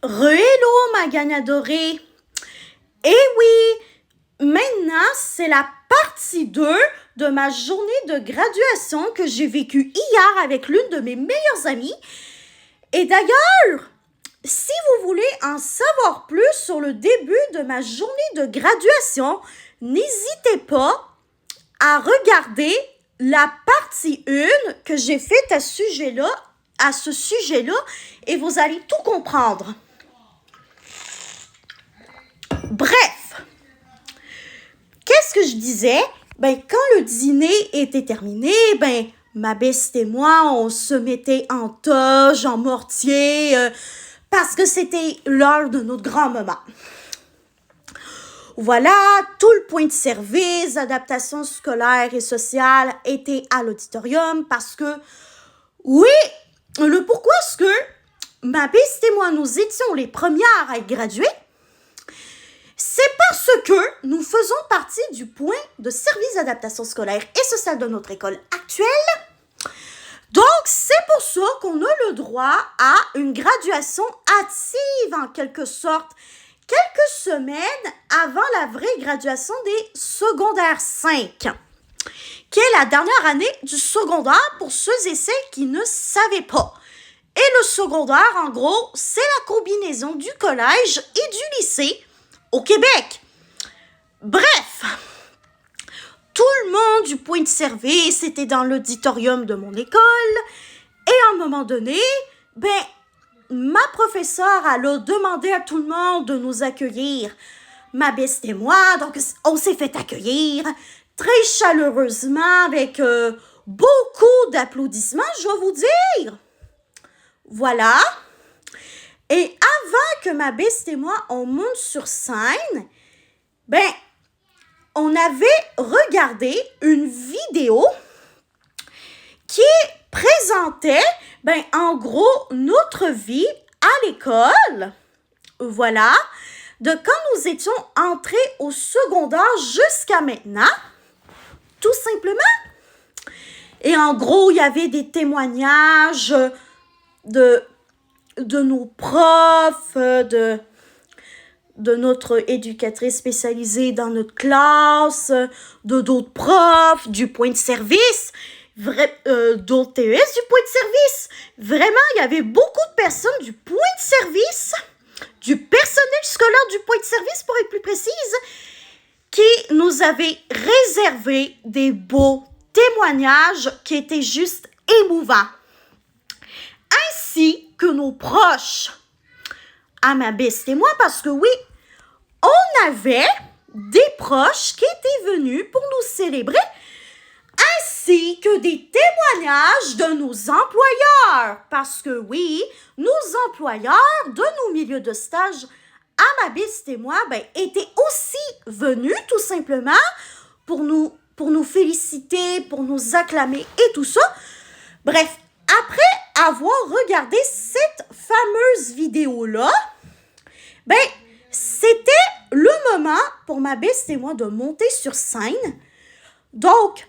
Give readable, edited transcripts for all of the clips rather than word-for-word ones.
Hello, ma gagne adorée! Eh oui, maintenant, c'est la partie 2 de ma journée de graduation que j'ai vécue hier avec l'une de mes meilleures amies. Et d'ailleurs, si vous voulez en savoir plus sur le début de ma journée de graduation, n'hésitez pas à regarder la partie 1 que j'ai faite à ce sujet-là, et vous allez tout comprendre. Bref, qu'est-ce que je disais? Quand le dîner était terminé, ma beste et moi, on se mettait en toge, en mortier, parce que c'était l'heure de notre grand moment. Voilà, tout le point de service, adaptation scolaire et sociale était à l'auditorium parce que, oui, le pourquoi est-ce que ma beste et moi, nous étions les premières à être graduées? C'est parce que nous faisons partie du point de service d'adaptation scolaire et sociale de notre école actuelle. Donc, c'est pour ça qu'on a le droit à une graduation hâtive, en quelque sorte, quelques semaines avant la vraie graduation des secondaires 5, qui est la dernière année du secondaire pour ceux et celles qui ne savaient pas. Et le secondaire, en gros, c'est la combinaison du collège et du lycée au Québec. Bref, tout le monde du point de service était dans l'auditorium de mon école et à un moment donné, ma professeure elle a demandé à tout le monde de nous accueillir. Ma beste et moi, donc on s'est fait accueillir très chaleureusement avec beaucoup d'applaudissements, je vais vous dire. Voilà. Et avant que ma beste et moi, on monte sur scène, on avait regardé une vidéo qui présentait, en gros, notre vie à l'école, voilà, de quand nous étions entrés au secondaire jusqu'à maintenant, tout simplement. Et en gros, il y avait des témoignages de nos profs, de notre éducatrice spécialisée dans notre classe, de d'autres profs, du point de service, d'autres TES du point de service. Vraiment, il y avait beaucoup de personnes du point de service, du personnel scolaire du point de service, pour être plus précise, qui nous avaient réservé des beaux témoignages qui étaient juste émouvants. Ainsi que nos proches, à ma beste et moi, parce que oui, on avait des proches qui étaient venus pour nous célébrer, ainsi que des témoignages de nos employeurs, parce que oui, nos employeurs de nos milieux de stage, à ma beste et moi, étaient aussi venus tout simplement pour nous féliciter, pour nous acclamer et tout ça. Bref, après avoir regardé cette fameuse vidéo-là, c'était le moment pour ma beste et moi de monter sur scène. Donc,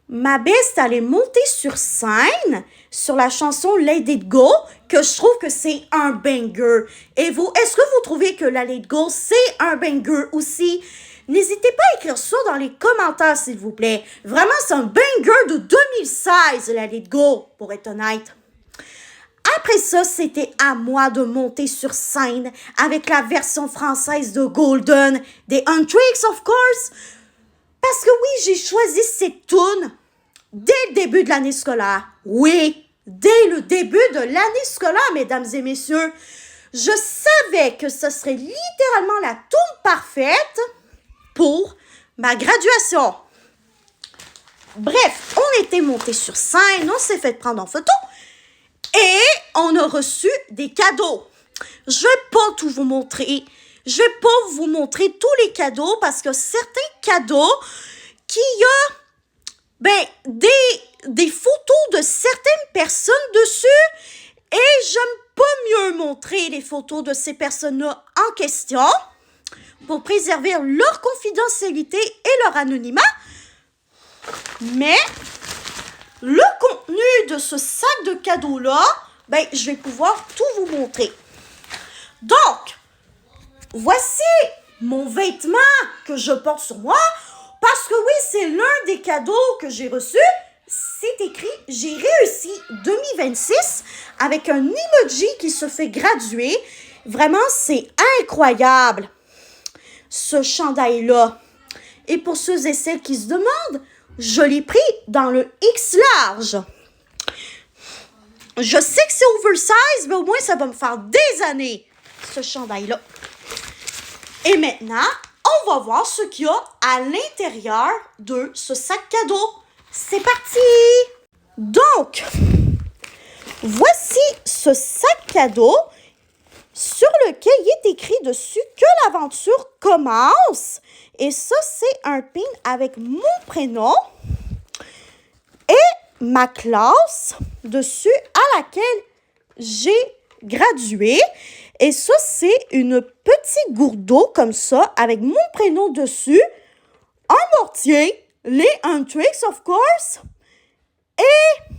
ma beste allait monter sur scène sur la chanson Let It Go, que je trouve que c'est un banger. Et vous, est-ce que vous trouvez que la Let It Go, c'est un banger aussi? N'hésitez pas à écrire ça dans les commentaires, s'il vous plaît. Vraiment, c'est un banger de 2016, la Let It Go, pour être honnête. Après ça, c'était à moi de monter sur scène avec la version française de Golden, des Huntrix, of course. Parce que oui, j'ai choisi cette tune dès le début de l'année scolaire. Oui, dès le début de l'année scolaire, mesdames et messieurs. Je savais que ce serait littéralement la tune parfaite pour ma graduation. Bref, on était monté sur scène, on s'est fait prendre en photo et on a reçu des cadeaux. Je vais pas tout vous montrer. Je vais pas vous montrer tous les cadeaux parce que certains cadeaux qui a des photos de certaines personnes dessus et j'aime pas mieux montrer les photos de ces personnes-là en question pour préserver leur confidentialité et leur anonymat. Mais le contenu de ce sac de cadeaux-là, je vais pouvoir tout vous montrer. Donc, voici mon vêtement que je porte sur moi, parce que oui, c'est l'un des cadeaux que j'ai reçus. C'est écrit « J'ai réussi 2026 » avec un emoji qui se fait graduer. Vraiment, c'est incroyable, ce chandail-là. Et pour ceux et celles qui se demandent, je l'ai pris dans le X large. Je sais que c'est oversize, mais au moins, ça va me faire des années, ce chandail-là. Et maintenant, on va voir ce qu'il y a à l'intérieur de ce sac cadeau. C'est parti! Donc, voici ce sac cadeau sur lequel il est écrit dessus que l'aventure commence. Et ça, c'est un pin avec mon prénom et ma classe dessus à laquelle j'ai gradué. Et ça, c'est une petite gourde d'eau comme ça avec mon prénom dessus, un mortier, les Huntrix, of course, et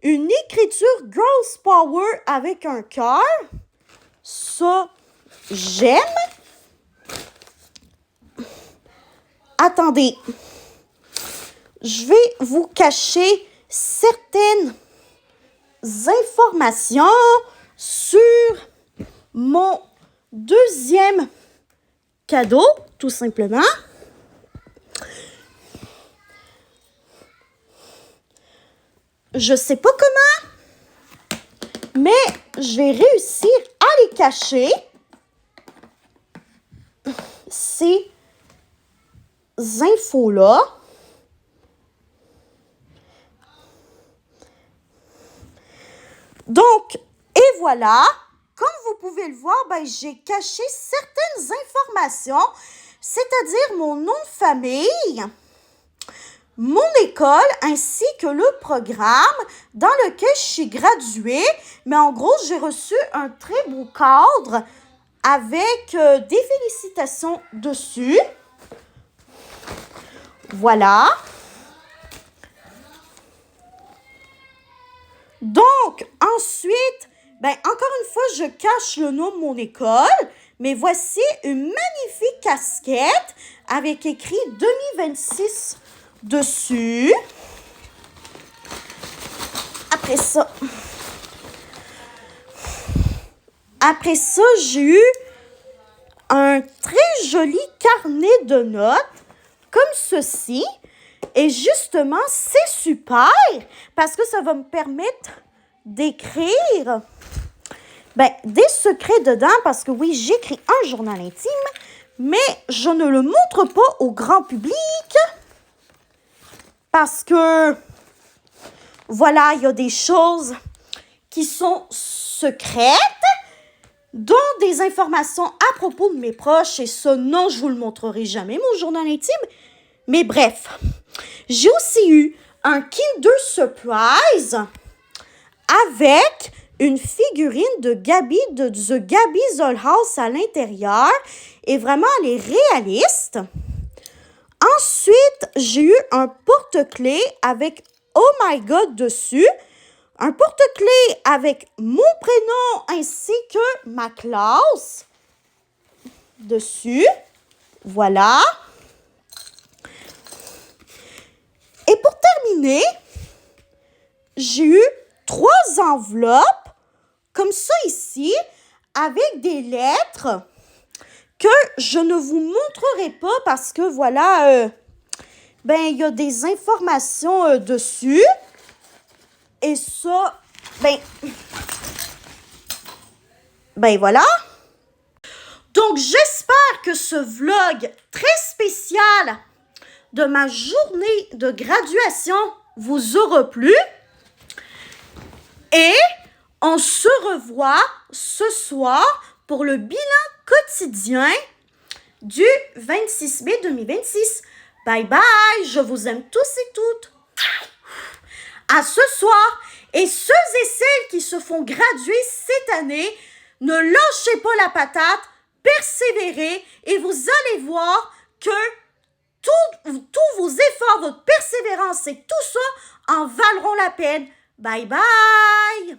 une écriture Girls Power avec un cœur. Ça, j'aime. Attendez, je vais vous cacher certaines informations sur mon deuxième cadeau, tout simplement. Je sais pas comment, mais je vais réussir à les cacher. Ces infos-là. Donc, et voilà, comme vous pouvez le voir, j'ai caché certaines informations, c'est-à-dire mon nom de famille, mon école ainsi que le programme dans lequel je suis graduée. Mais en gros, j'ai reçu un très beau cadre avec des félicitations dessus. Voilà. Donc, ensuite, encore une fois, je cache le nom de mon école, mais voici une magnifique casquette avec écrit 2026 dessus. Après ça, j'ai eu un très joli carnet de notes comme ceci. Et justement, c'est super parce que ça va me permettre d'écrire des secrets dedans. Parce que oui, j'écris un journal intime, mais je ne le montre pas au grand public parce que, voilà, il y a des choses qui sont secrètes, dont des informations à propos de mes proches. Et ça, non, je vous le montrerai jamais, mon journal intime. Mais bref, j'ai aussi eu un Kinder Surprise avec une figurine de Gabi de The Gabby's Doll House à l'intérieur. Et vraiment, elle est réaliste. Ensuite, j'ai eu un porte-clés avec Oh My God dessus. Un porte-clés avec mon prénom ainsi que ma classe dessus. Voilà. Et pour terminer, j'ai eu 3 enveloppes comme ça ici avec des lettres que je ne vous montrerai pas parce que voilà, il y a des informations dessus. Et ça, voilà. Donc, j'espère que ce vlog très spécial de ma journée de graduation vous aura plu. Et on se revoit ce soir pour le bilan quotidien du 26 mai 2026. Bye bye, je vous aime tous et toutes. À ce soir, et ceux et celles qui se font graduer cette année, ne lâchez pas la patate, persévérez et vous allez voir que tous vos efforts, votre persévérance et tout ça en valeront la peine. Bye bye!